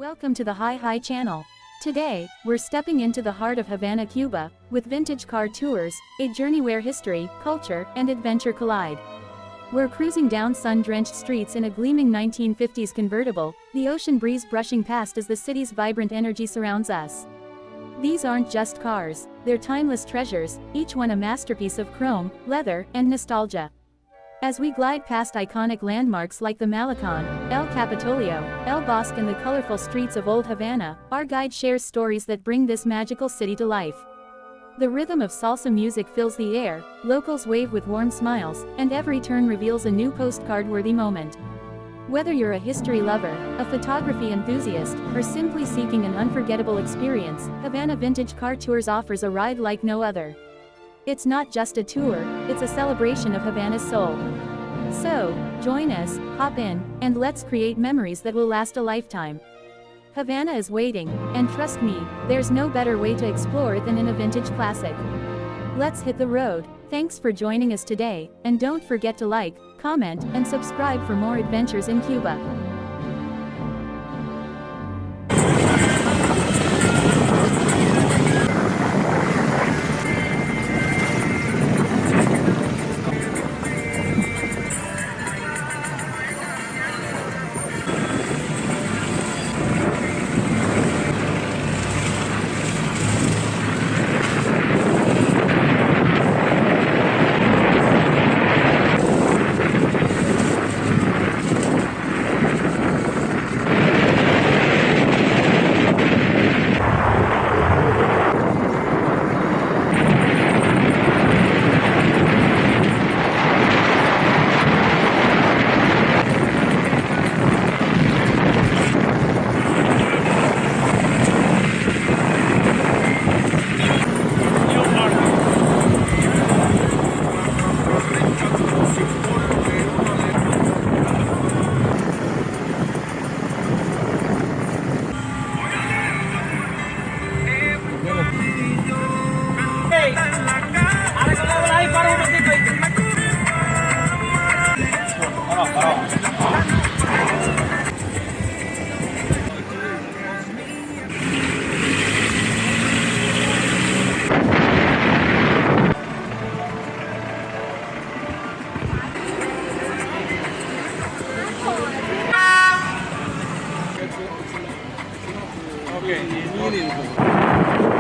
Welcome to the Hi channel. Today, we're stepping into the heart of Havana, Cuba, with Vintage Car Tours, a journey where history, culture, and adventure collide. We're cruising down sun-drenched streets in a gleaming 1950s convertible, the ocean breeze brushing past as the city's vibrant energy surrounds us. These aren't just cars, they're timeless treasures, each one a masterpiece of chrome, leather, and nostalgia. As we glide past iconic landmarks like the Malecón, El Capitolio, El Bosque and the colorful streets of Old Havana, our guide shares stories that bring this magical city to life. The rhythm of salsa music fills the air, locals wave with warm smiles, and every turn reveals a new postcard-worthy moment. Whether you're a history lover, a photography enthusiast, or simply seeking an unforgettable experience, Havana Vintage Car Tours offers a ride like no other. It's not just a tour, it's a celebration of Havana's soul. So, join us, hop in, and let's create memories that will last a lifetime. Havana is waiting, and trust me, there's no better way to explore it than in a vintage classic. Let's hit the road. Thanks for joining us today, and don't forget to like, comment, and subscribe for more adventures in Cuba. Okay.